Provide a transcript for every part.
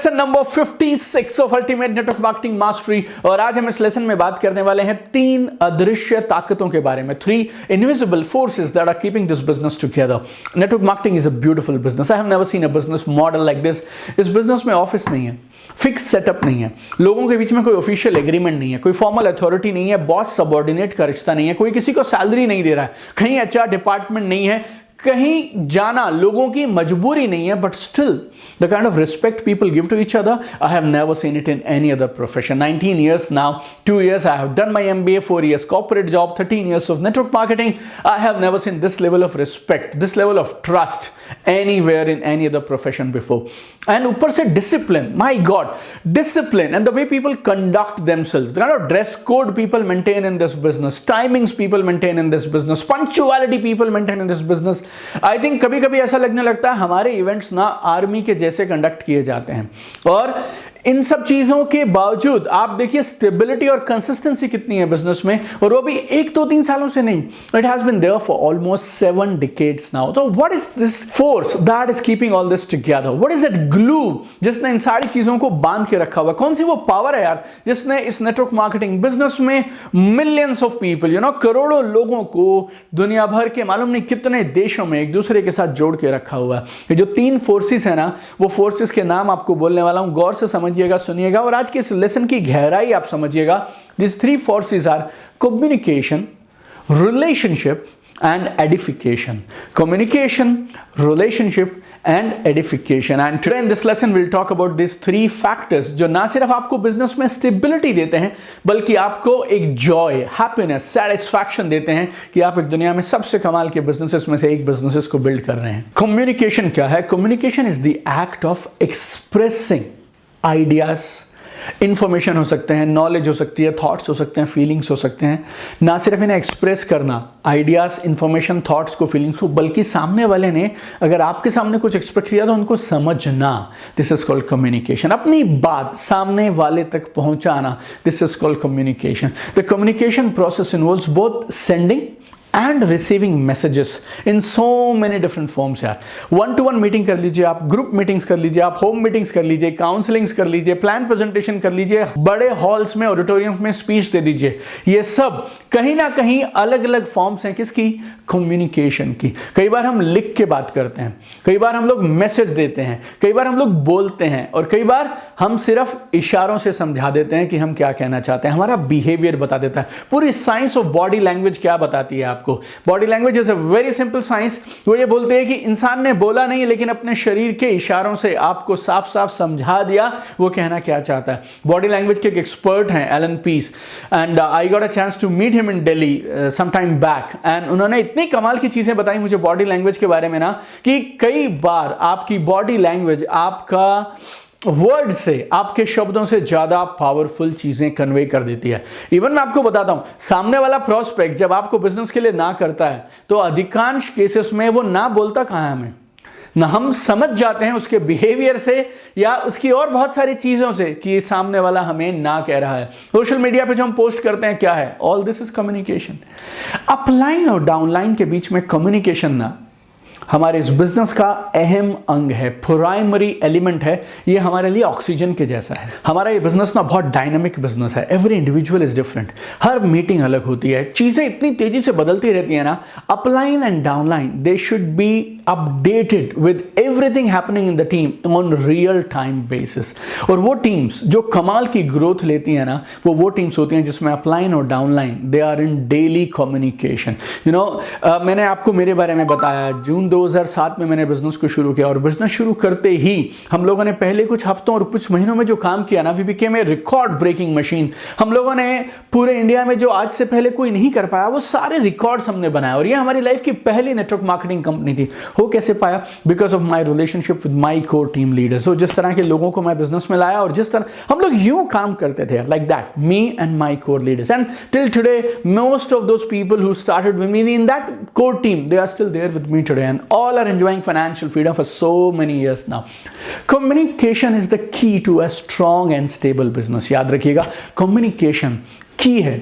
Lesson number 56 of ultimate network marketing mastery. और आज हम इस लेसन में बात करने वाले हैं 3 अदृश्य ताकतों के बारे में, 3 invisible forces that are keeping this business together. Network marketing is a beautiful business. I have never seen a business model like this. इस बिजनेस में ऑफिस नहीं है, फिक्स सेटअप नहीं है, लोगों के बीच में कोई ऑफिशियल एग्रीमेंट नहीं है, कोई फॉर्मल अथॉरिटी नहीं है, बॉस सबऑर्डिनेट का रिश्ता नहीं है, कोई किसी को सैलरी नहीं दे रहा है, कहीं एचआर डिपार्टमेंट नहीं है, कहीं जाना लोगों की मजबूरी नहीं है, but still the kind of respect people give to each other, I have never seen it in any other profession. 19 years now, 2 years I have done my MBA, 4 years corporate job, 13 years of network marketing. I have never seen this level of respect, this level of trust anywhere in any other profession before. And ऊपर से discipline, my God, discipline and the way people conduct themselves, the kind of dress code people maintain in this business, timings people maintain in this business, punctuality people maintain in this business. I think कभी कभी ऐसा लगने लगता है हमारे events ना army के जैसे कंडक्ट किए जाते हैं। और इन सब चीजों के बावजूद आप देखिए स्टेबिलिटी और कंसिस्टेंसी कितनी है बिजनेस में, और वो भी 1-2-3 सालों से नहीं। It has been there for almost 7 decades now. तो what is this force that is keeping all this together? What is that glue जिसने इन सारी चीजों को बांध के रखा हुआ? कौन सी वो पावर है यार जिसने इस नेटवर्क मार्केटिंग बिजनेस में मिलियंस ऑफ पीपल, करोड़ों लोगों को दुनिया भर के मालूम नहीं कितने देशों में एक दूसरे के साथ जोड़ के रखा हुआ है? ये जो 3 फोर्सेस है ना, वो फोर्सेस के नाम आपको बोलने वाला हूं, गौर से समझिएगा, सुनिएगा, और आज के इस लेसन की गहराई आप समझिएगा। This 3 forces are communication, relationship and edification. Communication, relationship and edification. And today in this lesson we'll talk about these 3 factors जो ना सिर्फ आपको बिजनेस में स्टेबिलिटी देते हैं, बल्कि आपको एक जॉय, हैप्पीनेस, सेटिस्फैक्शन देते हैं कि आप एक दुनिया में सबसे कमाल के बिजनेसेस में से एक बिजनेसेस को बिल्ड कर रहे हैं। कम्युनिकेशन क्या है? Communication is the act of expressing ideas. Information हो सकते हैं, नॉलेज हो सकती है, थॉट्स हो सकते हैं, फीलिंग्स हो सकते हैं। ना सिर्फ इन्हें एक्सप्रेस करना, आइडियाज, इंफॉर्मेशन, थॉट्स को, फीलिंग्स को, बल्कि सामने वाले ने अगर आपके सामने कुछ एक्सप्रेस किया तो उनको समझना। This is called communication. अपनी बात सामने वाले तक पहुंचाना, this is called communication. The communication process involves both sending and receiving messages in so many different forms यार। 1-to-1 मीटिंग कर लीजिए आप, ग्रुप मीटिंग्स कर लीजिए आप, होम मीटिंग्स कर लीजिए, काउंसलिंग्स कर लीजिए, प्लान प्रेजेंटेशन कर लीजिए, बड़े हॉल्स में, ऑडिटोरियम्स में स्पीच दे दीजिए। ये सब कहीं ना कहीं अलग अलग फॉर्म्स हैं किसकी? कम्युनिकेशन की। कई बार हम लिख के बात करते हैं, कई बार हम लोग मैसेज देते हैं, कई बार हम लोग बोलते हैं, और कई बार हम सिर्फ इशारों से समझा देते हैं कि हम क्या कहना चाहते हैं। हमारा बिहेवियर बता देता है। पूरी साइंस ऑफ बॉडी लैंग्वेज क्या बताती है आपको? Body language is a very simple science. वो ये बोलते हैं कि इंसान ने बोला नहीं, लेकिन अपने शरीर के इशारों से आपको साफ साफ समझा दिया वो कहना क्या चाहता है। बॉडी लैंग्वेज के एक एक्सपर्ट हैं Allan Pease, and I got a chance to meet him in Delhi some time back, and उन्होंने इतनी कमाल की चीजें बताई मुझे बॉडी लैंग्वेज के बारे में ना, कि कई बार आपकी बॉडी लैंग्वेज आपका वर्ड से, आपके शब्दों से ज्यादा पावरफुल चीजें कन्वे कर देती है। इवन मैं आपको बताता हूं, सामने वाला प्रोस्पेक्ट जब आपको बिजनेस के लिए ना करता है तो अधिकांश केसेस में वो ना बोलता कहां है हमें ना, हम समझ जाते हैं उसके बिहेवियर से या उसकी और बहुत सारी चीजों से कि सामने वाला हमें ना कह रहा है। सोशल मीडिया पे जो हम पोस्ट करते हैं क्या है? All this is communication. Upline और डाउनलाइन के बीच में कम्युनिकेशन ना हमारे इस बिजनेस का अहम अंग है, प्राइमरी एलिमेंट है। ये हमारे लिए ऑक्सीजन के जैसा है। हमारा ये बिजनेस ना बहुत डायनामिक बिजनेस है। Every individual is different. Her meeting अलग होती है, चीजें इतनी तेजी से बदलती रहती है ना। Upline and downline they should be updated with everything happening in the team on real time basis. और वो टीम्स जो कमाल की ग्रोथ लेती है ना, वो टीम्स होती हैं जिसमें अपलाइन और downline they are in daily communication. मैंने आपको मेरे बारे में बताया, जून 2007 में मैंने बिजनेस को शुरू किया, और बिजनेस शुरू करते ही हम लोगों ने पहले कुछ हफ्तों और कुछ महीनों में जो काम किया ना, we became a record breaking machine. हम लोगों ने पूरे इंडिया में जो आज से पहले कोई नहीं कर पाया वो सारे रिकॉर्ड्स हमने बनाए, और ये हमारी लाइफ की पहली नेटवर्क मार्केटिंग कंपनी थी। हो कैसे पाया? Because of my relationship with my core team leaders. तो जिस तरह के लोगों को मैं बिजनेस में लाया और जिस तरह हम लोग यूं काम करते थे, like that, me and my core leaders, and till today most of those people who started with me in that core team, they are still there with me today and all are enjoying financial freedom for so many years now. Communication is the key to a strong and stable business. याद रखिएगा, communication key है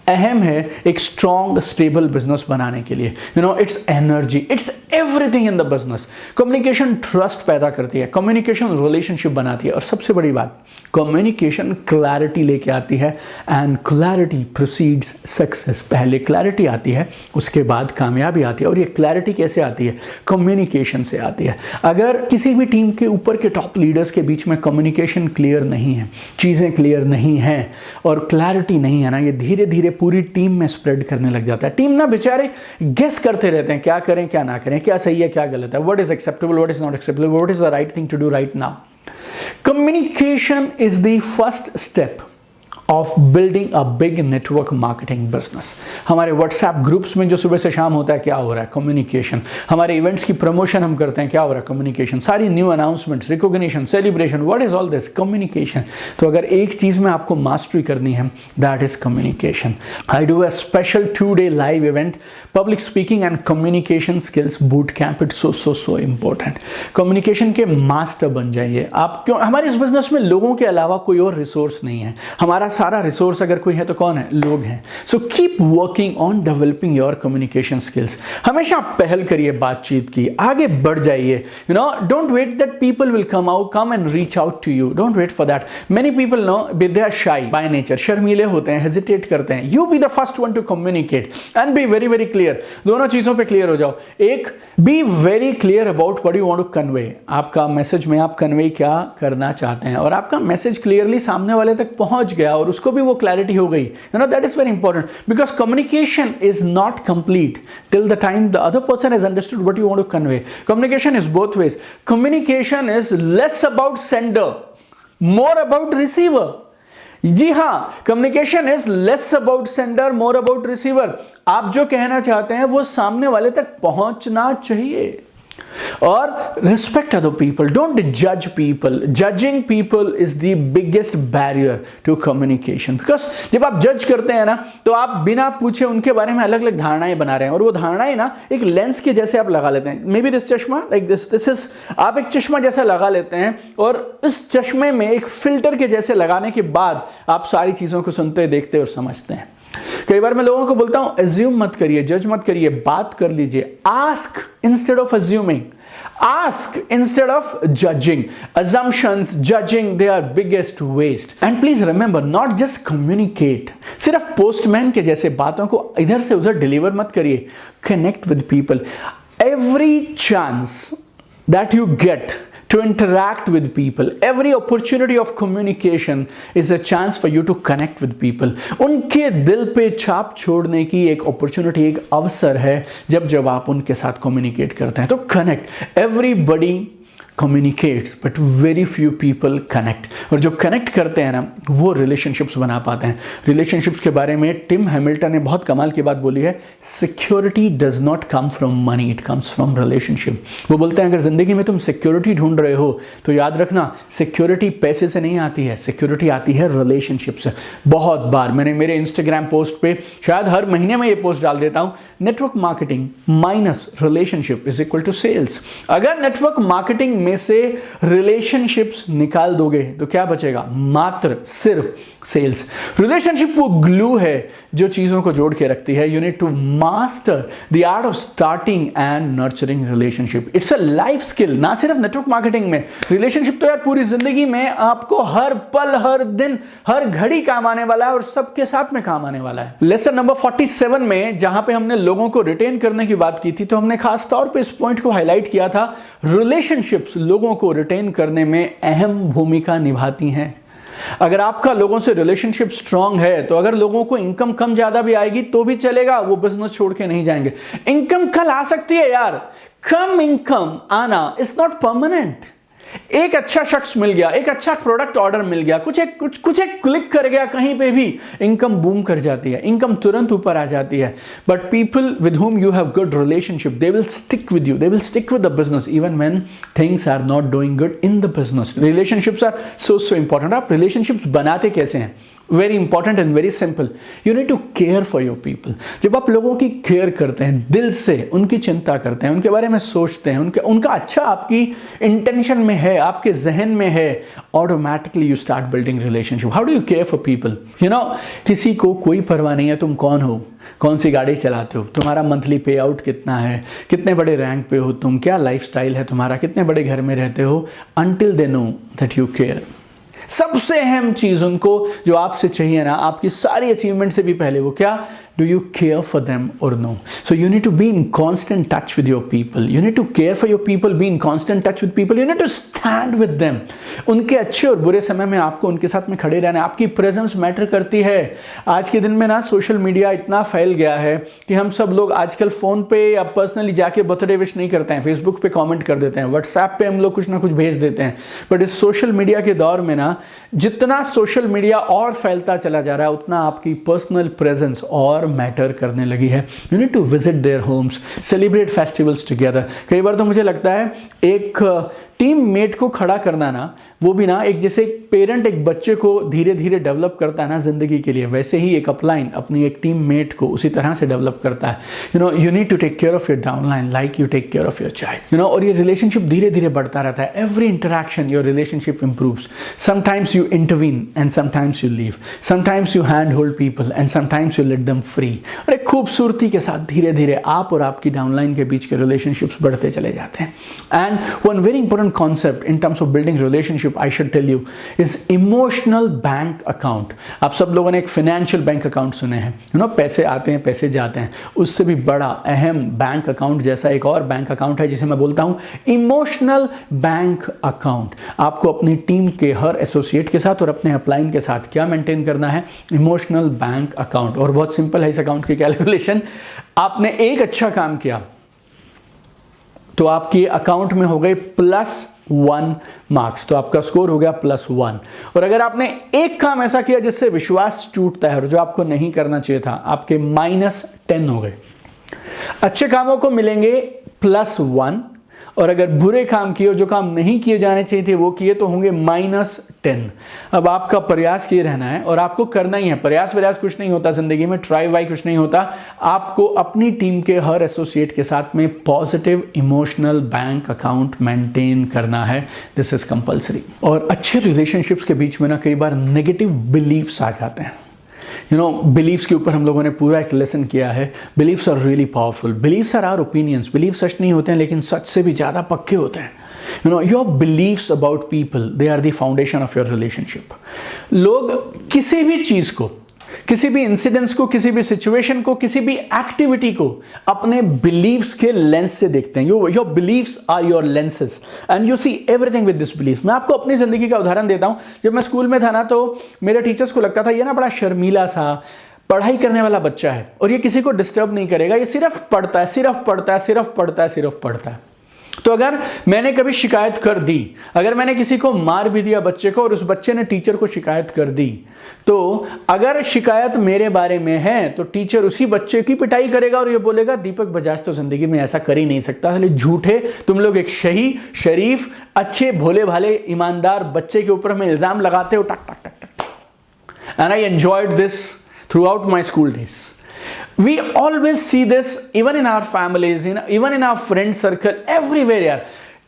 अहम है एक strong stable business बनाने के लिए। It's energy, it's everything in the business. Communication trust पैदा करती है, कम्युनिकेशन रिलेशनशिप बनाती है, और सबसे बड़ी बात, कम्युनिकेशन क्लैरिटी लेके आती है, एंड क्लैरिटी प्रोसीड्स सक्सेस। पहले क्लैरिटी आती है, उसके बाद कामयाबी आती है। और ये क्लैरिटी कैसे आती है? कम्युनिकेशन से आती है। अगर किसी भी टीम के ऊपर के टॉप लीडर्स के बीच में कम्युनिकेशन क्लियर नहीं है, चीज़ें क्लियर नहीं हैं और क्लैरिटी नहीं है ना, ये धीरे धीरे पूरी टीम में स्प्रेड करने लग जाता है। टीम ना बेचारे गेस करते रहते हैं, क्या करें क्या ना करें, क्या सही है क्या गलत है, what is acceptable, what is not acceptable, what is the right thing to do right now. Communication is the first step of building a big network marketing business. हमारे व्हाट्सएप ग्रुप्स में जो सुबह से शाम होता है, क्या हो रहा है? कम्युनिकेशन। हमारे इवेंट्स की प्रमोशन हम करते हैं, क्या हो रहा है? कम्युनिकेशन। सारी new announcements, recognition, celebration, what is all this? Communication. तो अगर एक चीज में आपको मास्टरी करनी है, that is communication. I do a special 2-day live event, public speaking and communication skills boot camp. It's so important. Communication के master बन जाइए आप। क्यों? हमारे इस बिजनेस में लोगों के अलावा कोई और रिसोर्स नहीं है। हमारा सारा रिसोर्स अगर कोई है तो कौन है? लोग हैं। So keep working on developing your communication skills. हमेशा पहल करिए बातचीत की, आगे बढ़ जाइए। Don't wait that people will come and reach out to you. Don't wait for that. Many people know they are shy by nature, शर्मीले होते हैं, हेजिटेट करते हैं। You be the first one to communicate and be very very clear. दोनों चीजों पे clear हो जाओ। एक, be very clear about what you want to convey. आपका मैसेज में आप कन्वे क्या करना चाहते हैं, और आपका मैसेज क्लियरली सामने वाले तक पहुंच गया और उसको भी वो क्लैरिटी हो गई। That is very important, because communication is not complete till the time the other person has understood what you want to convey. Communication is both ways. Communication is less about sender, more about receiver. जी हां, communication is less about sender, more about receiver. आप जो कहना चाहते हैं वो सामने वाले तक पहुंचना चाहिए। और रिस्पेक्ट अदर पीपल, डोंट जज people. Judging people is the biggest barrier to communication, because जब आप जज करते हैं ना, तो आप बिना पूछे उनके बारे में अलग अलग धारणाएं बना रहे हैं, और वो धारणाएं ना एक लेंस के जैसे आप लगा लेते हैं। मे बी दिस चश्मा लाइक दिस इज, आप एक चश्मा जैसा लगा लेते हैं, और इस चश्मे में एक फिल्टर के जैसे लगाने के बाद आप सारी चीजों को सुनते, देखते और समझते हैं। कई बार मैं लोगों को बोलता हूं, एज्यूम मत करिए, जज मत करिए, बात कर लीजिए। Ask instead of assuming, ask instead of judging. Assumptions, judging, they are biggest waste. And please remember, not just communicate. सिर्फ पोस्टमैन के जैसे बातों को इधर से उधर डिलीवर मत करिए। Connect with people. Every chance that you get to interact with people, every opportunity of communication is a chance for you to connect with people. उनके दिल पे छाप छोड़ने की एक अपॉर्चुनिटी, एक अवसर है जब आप उनके साथ कम्युनिकेट करते हैं। तो connect, everybody communicates but very few people connect, और जो कनेक्ट करते हैं ना वो रिलेशनशिप्स बना पाते हैं। रिलेशनशिप्स के बारे में टिम हैमिल्टन ने बहुत कमाल की बात बोली है, security does not come from money, it comes from relationship. वो बोलते हैं अगर जिंदगी में तुम सिक्योरिटी ढूंढ रहे हो तो याद रखना, सिक्योरिटी पैसे से नहीं आती है, सिक्योरिटी आती है रिलेशनशिप से। बहुत बार मैंने मेरे इंस्टाग्राम पोस्ट पे, शायद हर महीने में ये पोस्ट डाल देता हूं, network marketing minus relationship is equal to sales. अगर नेटवर्क मार्केटिंग में से रिलेशनशिप्स निकाल दोगे तो क्या बचेगा? मात्र सिर्फ सेल्स। रिलेशनशिप वो ग्लू है जो चीजों को जोड़ के रखती है। You need to master the art of starting and nurturing relationship. It's a life skill, ना सिर्फ नेटवर्क मार्केटिंग में। रिलेशनशिप तो यार पूरी जिंदगी में आपको हर पल, हर दिन, हर घड़ी काम आने वाला है और सबके साथ में काम आने वाला है। लेसन नंबर 47 में जहां पे हमने लोगों को रिटेन करने की बात की थी, तो हमने खास तौर पे इस पॉइंट को हाईलाइट किया था, रिलेशनशिप्स लोगों को रिटेन करने में अहम भूमिका निभाती हैं। अगर आपका लोगों से रिलेशनशिप स्ट्रांग है तो अगर लोगों को इनकम कम ज्यादा भी आएगी तो भी चलेगा, वो बिजनेस छोड़ के नहीं जाएंगे। इनकम कल आ सकती है यार, कम इनकम आना इज नॉट परमानेंट। एक अच्छा शख्स मिल गया, एक अच्छा प्रोडक्ट ऑर्डर मिल गया, कुछ एक क्लिक कर गया कहीं पे भी, इनकम बूम कर जाती है, इनकम तुरंत ऊपर आ जाती है। But people with whom you have good relationship, they will stick with you, they will stick with the business even when things are not doing good in the business. Relationships are so important. आप relationships बनाते कैसे हैं? Very important and very simple, you need to care for your people. जब आप लोगों की care करते हैं, दिल से उनकी चिंता करते हैं, उनके बारे में सोचते हैं, उनका अच्छा आपकी इंटेंशन में है, आपके जहन में है, automatically you start building relationship. How do you care for people? You know, किसी को कोई परवाह नहीं है तुम कौन हो, कौन सी गाड़ी चलाते हो, तुम्हारा मंथली पे आउट कितना है, कितने बड़े रैंक पे हो तुम, क्या लाइफस्टाइल है तुम्हारा, कितने बड़े घर में रहते हो, until they know that you care। सबसे अहम चीज उनको जो आपसे चाहिए ना, आपकी सारी अचीवमेंट से भी पहले, वो क्या? Do you care for them or no? So you need to be in constant touch with your people. You need to care for your people, be in constant touch with people. You need to stand with them. उनके अच्छे और बुरे समय में आपको उनके साथ में खड़े रहना है। आपकी प्रेजेंस मैटर करती है। आज के दिन में ना सोशल मीडिया इतना फैल गया है कि हम सब लोग आजकल फ़ोन पे या पर्सनली जाके बर्थडे विश नहीं करते हैं, फेसबुक पे कमेंट कर देते हैं, व्हाट्सएप पे हम लोग कुछ ना कुछ भेज देते हैं। बट इस सोशल मीडिया के दौर में ना, जितना सोशल मीडिया और फैलता चला जा रहा है, उतना आपकी पर्सनल प्रेजेंस और मैटर करने लगी है। You need to visit their homes, celebrate festivals together. कई बार तो मुझे लगता है एक टीम मेट को खड़ा करना ना, वो भी ना एक जैसे एक पेरेंट एक बच्चे को धीरे धीरे डेवलप करता है ना जिंदगी के लिए, वैसे ही एक अपलाइन अपनी एक टीम मेट को उसी तरह से डेवलप करता है। You know, you need to take care of your downline like you take care of your child. You know, और ये रिलेशनशिप धीरे धीरे बढ़ता रहता है। Every interaction your relationship improves. Sometimes you intervene and sometimes you leave, sometimes you hand hold people and sometimes you let them free. और एक खूबसूरती के साथ धीरे धीरे आप और आपकी डाउनलाइन के बीच के रिलेशनशिप्स बढ़ते चले जाते हैं। And one very important concept in terms of building relationship, I should tell you, is emotional bank account। आप सब लोगों ने एक फाइनेंशियल बैंक अकाउंट सुने हैं, यू नो, पैसे आते हैं पैसे जाते हैं। उससे भी बड़ा अहम बैंक अकाउंट जैसा एक और बैंक अकाउंट है जिसे मैं बोलता हूं इमोशनल बैंक अकाउंट। आपको अपनी टीम के हर एसोसिएट के साथ और अपने अपलाइन के साथ क्या मेंटेन करना है? Emotional bank account. और बहुत सिंपल है इस अकाउंट की कैलकुलेशन। आपने एक अच्छा काम किया तो आपके अकाउंट में हो गए +1 मार्क्स, तो आपका स्कोर हो गया +1। और अगर आपने एक काम ऐसा किया जिससे विश्वास टूटता है और जो आपको नहीं करना चाहिए था, आपके -10 हो गए। अच्छे कामों को मिलेंगे +1, और अगर बुरे काम किए और जो काम नहीं किए जाने चाहिए थे वो किए तो होंगे -10। अब आपका प्रयास किए रहना है और आपको करना ही है। प्रयास व्यास कुछ नहीं होता जिंदगी में, ट्राई वाई कुछ नहीं होता। आपको अपनी टीम के हर एसोसिएट के साथ में positive emotional bank account maintain करना है। This is compulsory. और अच्छे रिलेशनशिप्स के बीच में ना कई बार नेगेटिव बिलीव्स आ जाते हैं। यू नो, बिलीव्स के ऊपर हम लोगों ने पूरा एक लेसन किया है। Beliefs are really powerful. Beliefs are our opinions. Believe सच नहीं होते हैं लेकिन सच से भी ज़्यादा पक्के होते हैं। You know, your beliefs about people, they are the foundation of your relationship. लोग किसी भी चीज़ को, किसी भी इंसिडेंट्स को, किसी भी सिचुएशन को, किसी भी एक्टिविटी को अपने बिलीव्स के लेंस से देखते हैं। Your beliefs are your lenses and you see everything with this beliefs. मैं आपको अपनी जिंदगी का उदाहरण देता हूं। जब मैं स्कूल में था ना, तो मेरे टीचर्स को लगता था ये ना बड़ा शर्मीला सा पढ़ाई करने वाला बच्चा है और ये किसी को डिस्टर्ब नहीं करेगा, ये सिर्फ पढ़ता है, सिर्फ पढ़ता है, सिर्फ पढ़ता है, सिर्फ पढ़ता है। तो अगर मैंने कभी शिकायत कर दी, अगर मैंने किसी को मार भी दिया बच्चे को और उस बच्चे ने टीचर को शिकायत कर दी, तो अगर शिकायत मेरे बारे में है तो टीचर उसी बच्चे की पिटाई करेगा और ये बोलेगा दीपक बजाज तो जिंदगी में ऐसा कर ही नहीं सकता। झूठे तुम लोग एक सही, शरीफ, अच्छे, भोले भाले, ईमानदार बच्चे के ऊपर में इल्जाम लगाते हो। टक टक टक टक। And I enjoyed this through out my school days. We always see this even in our families, even in our friend circle, everywhere यार।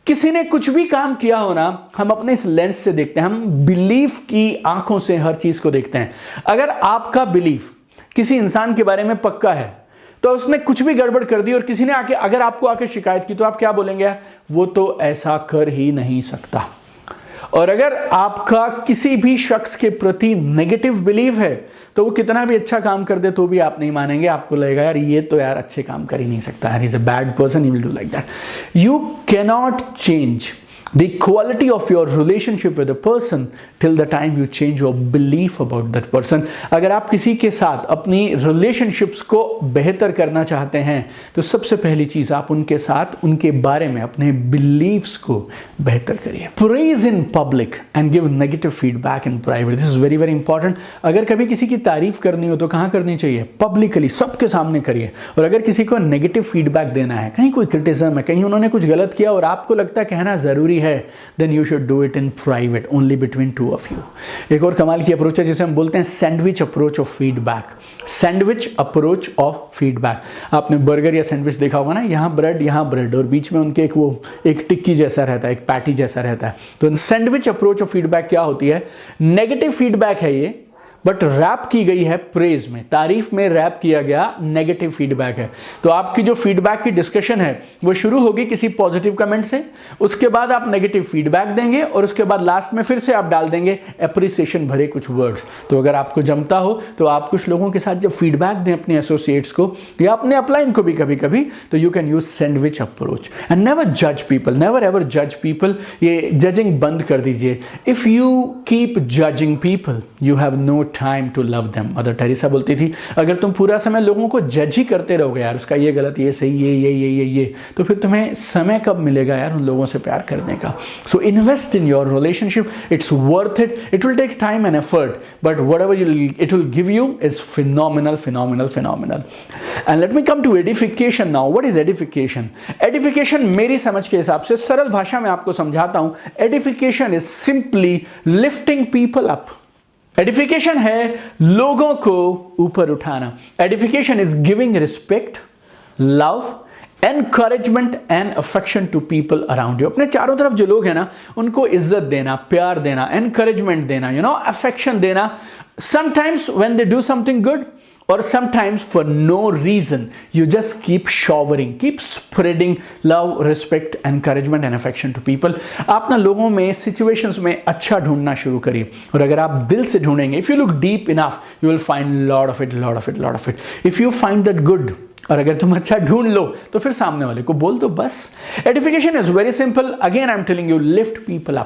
किसी ने कुछ भी काम किया हो ना, हम अपने इस लेंस से देखते हैं, हम बिलीफ की आंखों से हर चीज को देखते हैं। अगर आपका बिलीफ किसी इंसान के बारे में पक्का है तो उसने कुछ भी गड़बड़ कर दी और किसी ने आके अगर आपको आके शिकायत की तो आप क्या बोलेंगे? वो तो ऐसा कर ही नहीं सकता। और अगर आपका किसी भी शख्स के प्रति नेगेटिव बिलीव है तो वो कितना भी अच्छा काम कर दे तो भी आप नहीं मानेंगे। आपको लगेगा यार ये तो यार अच्छे काम कर ही नहीं सकता, यार, he is a bad person, he will do like that. You cannot change the quality of your relationship with a person till the time you change your belief about that person। अगर आप किसी के साथ अपनी relationships को बेहतर करना चाहते हैं तो सबसे पहली चीज आप उनके साथ उनके बारे में अपने beliefs को बेहतर करिए। Praise in public and give negative feedback in private, this is very very important। अगर कभी किसी की तारीफ करनी हो तो कहाँ करनी चाहिए? पब्लिकली, सबके सामने करिए। और अगर किसी को नेगेटिव फीडबैक देना है, कहीं कोई क्रिटिज्म है, कहीं उन्होंने कुछ गलत किया और आपको लगता है कहना जरूरी प्राइवेटली है, then you should do it in private, only between two of you. एक और कमाल की अप्रोच है जिसे हम बोलते हैं sandwich approach of feedback. Sandwich approach of feedback. आपने बर्गर या सैंडविच देखा होगा ना, यहाँ ब्रेड और बीच में उनके एक टिक्की जैसा रहता है, एक पैटी जैसा रहता है। तो सैंडविच अप्रोच ऑफ फीडबैक क्या होती है? नेगेटिव फीडबैक है ये, बट रैप की गई है प्रेज में, तारीफ में रैप किया गया नेगेटिव फीडबैक है। तो आपकी जो फीडबैक की डिस्कशन है वो शुरू होगी किसी पॉजिटिव कमेंट से, उसके बाद आप नेगेटिव फीडबैक देंगे और उसके बाद लास्ट में फिर से आप डाल देंगे एप्रिसिएशन भरे कुछ वर्ड्स। तो अगर आपको जमता हो तो आप कुछ लोगों के साथ जब फीडबैक दें अपने एसोसिएट्स को या अपने अपलाइन को भी कभी कभी, तो you can use sandwich approach and never जज पीपल, नेवर एवर जज पीपल। ये जजिंग बंद कर दीजिए। If you keep judging people you have no time to love them. Mother Teresa बोलती थी अगर तुम पूरा समय लोगों को जज ही करते रहोगे, यार उसका ये गलत, ये सही, ये, तो फिर तुम्हें समय कब मिलेगा यार उन लोगों से प्यार करने का? So invest in your relationship, it's worth it will take time and effort, but whatever it will give you is phenomenal. And let me come to edification now. What is edification? Edification मेरी समझ के हिसाब से, सरल भाषा में आपको समझाता हूं, edification is simply lifting people up. Edification है लोगों को ऊपर उठाना। Edification is giving respect, love, encouragement and affection to people around you. अपने चारों तरफ जो लोग हैं ना उनको इज्जत देना, प्यार देना, एनकरेजमेंट देना, अफेक्शन देना। Sometimes when they do something good or sometimes for no reason you just keep showering, keep spreading love, respect, encouragement and affection to people. आप ना लोगों में situations में अच्छा ढूंढना शुरू करिए, और अगर आप दिल से ढूंढेंगे, if you look deep enough you will find lot of it. If you find that good, और अगर तुम अच्छा ढूंढ लो तो फिर सामने वाले को बोल दो बस। Edification is very simple, again I am telling you, lift people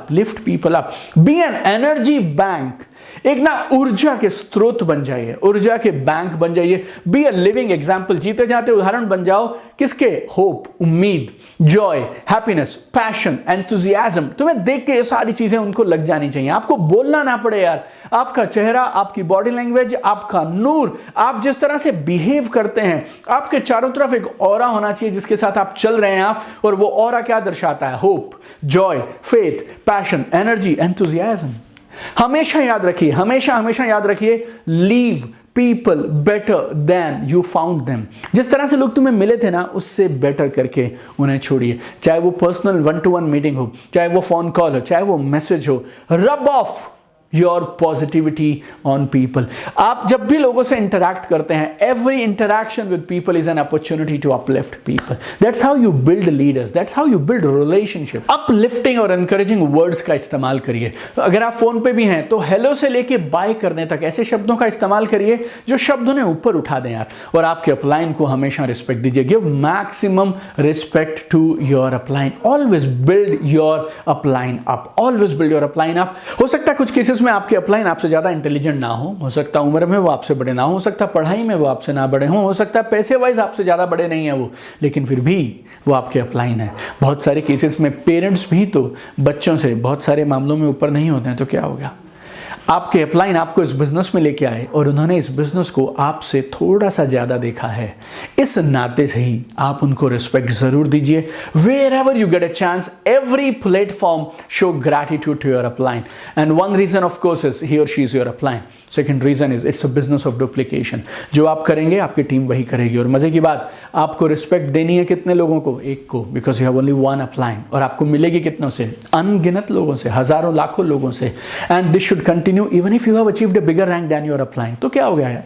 up, be an energy bank. एक ना ऊर्जा के स्रोत बन जाइए, ऊर्जा के बैंक बन जाइए। बी अ लिविंग एग्जाम्पल, जीते जाते उदाहरण बन जाओ। किसके? होप, उम्मीद, जॉय, हैप्पीनेस, पैशन, एंथुजियाज्म। तुम्हें देख के ये सारी चीजें उनको लग जानी चाहिए, आपको बोलना ना पड़े यार। आपका चेहरा, आपकी बॉडी लैंग्वेज, आपका नूर, आप जिस तरह से बिहेव करते हैं, आपके चारों तरफ एक ऑरा होना चाहिए जिसके साथ आप चल रहे हैं आप, और वो ऑरा क्या दर्शाता है? Hope, Joy, faith, passion, energy, enthusiasm. हमेशा याद रखिए, हमेशा याद रखिए, leave people better than you found them. जिस तरह से लोग तुम्हें मिले थे ना उससे बेटर करके उन्हें छोड़िए। चाहे वो पर्सनल 1-to-1 मीटिंग हो, चाहे वो फोन कॉल हो, चाहे वो मैसेज हो। Rub off your positivity on people. आप जब भी लोगों से इंटरैक्ट करते हैं, every interaction with people is an opportunity to uplift people. That's how you build leaders, that's how you build relationship. Uplifting और एनकरेजिंग वर्ड्स का इस्तेमाल करिए। अगर आप फोन पे भी हैं तो हेलो से लेके बाय करने तक ऐसे शब्दों का इस्तेमाल करिए जो शब्द उन्हें ऊपर उठा दें यार। और आपके अपलाइन को हमेशा रिस्पेक्ट दीजिए। Give maximum respect to your upline. Always build your upline up, always build your upline up. हो सकता है कुछ केसेस में आपके अपलाइन आपसे ज्यादा इंटेलिजेंट ना हो सकता है उम्र में वो आपसे बड़े ना हो सकता है पढ़ाई में वो आपसे ना बड़े हो सकता है पैसे वाइज आपसे ज्यादा बड़े नहीं है वो, लेकिन फिर भी वो आपके अपलाइन है। बहुत सारे केसेस में पेरेंट्स भी तो बच्चों से बहुत सारे मामलों में ऊपर नहीं होते हैं, तो क्या होगा? आपके अपलाइन आपको इस बिजनेस में लेके आए और उन्होंने इस बिजनेस को आपसे थोड़ा सा ज्यादा देखा है, इस नाते से ही आप उनको रिस्पेक्ट जरूर दीजिए। Wherever you get a chance, every platform show gratitude to your upline, and one reason of course is he or she is your upline. Second reason is it's a business of duplication. जो आप करेंगे आपकी team वही करेगी। और मजे की बात, आपको रिस्पेक्ट देनी है कितने लोगों को? एक को, because you have only one upline. और आपको मिलेगी कितनों से? अनगिनत लोगों से, हजारों लाखों लोगों से। And this should continue even if you have achieved a bigger rank than your upline। तो क्या हो गया है?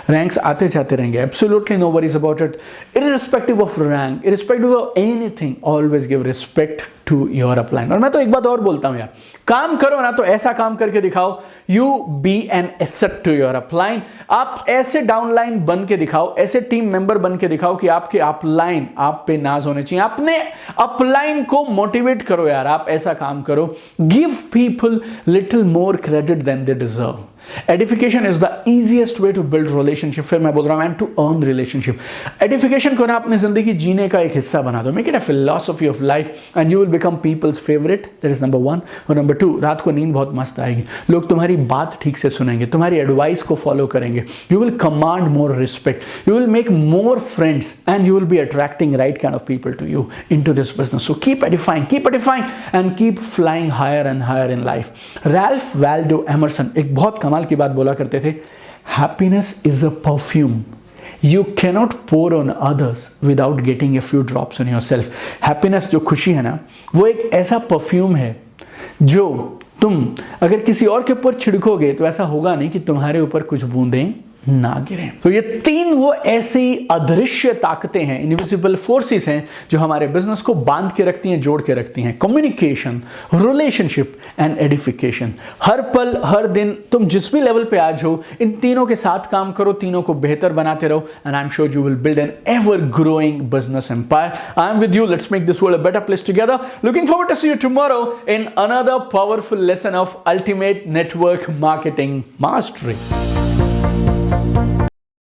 रैंक्स आते जाते रहेंगे, absolutely no worries about it. Irrespective of rank, irrespective of anything, always give respect to your upline. और मैं तो एक बात और बोलता हूं यार, काम करो ना तो ऐसा काम करके दिखाओ, you be an asset to your upline. आप ऐसे डाउनलाइन बन के दिखाओ, ऐसे टीम मेंबर बन के दिखाओ कि आपके अपलाइन आप पे नाज होने चाहिए। अपने अपलाइन को मोटिवेट करो यार, आप ऐसा काम करो। Give people little more credit than they deserve. Edification is the easiest way to build relationship. फिर मैं बोल रहा हूं and to earn relationship. Edification को ना अपनी जिंदगी जीने का एक हिस्सा बना दो, make it a philosophy of life and you will become people's favourite. That is number 1। और नंबर 2, रात को नींद बहुत मस्त आएगी, लोग तुम्हारी बात ठीक से सुनेंगे, तुम्हारी एडवाइस को फॉलो करेंगे, you will command more respect, you will make more friends and you will be attracting right kind of people to you into this business. So keep edifying and keep flying higher and higher in life. Ralph Waldo Emerson एक बहुत कमाल की बात बोला करते थे, happiness is a perfume you cannot pour on others without getting a few drops on yourself. Happiness जो खुशी है ना, वो एक ऐसा परफ्यूम है जो तुम अगर किसी और के ऊपर छिड़कोगे तो ऐसा होगा नहीं कि तुम्हारे ऊपर कुछ बूंदें ना गिरे। तो ये 3 वो ऐसी अदृश्य ताकतें हैं, इनविजिबल फोर्सेस हैं, जो हमारे बिजनेस को बांध के रखती हैं, जोड़ के रखती हैं। Communication, relationship and edification. हर पल हर दिन तुम जिस भी लेवल पे आज हो, इन तीनों के साथ काम करो, तीनों को बेहतर बनाते रहो and I am sure you will build an ever growing business empire. I am with you, let's make this world a better place together. Looking forward to see you tomorrow in another powerful lesson of ultimate network marketing mastery.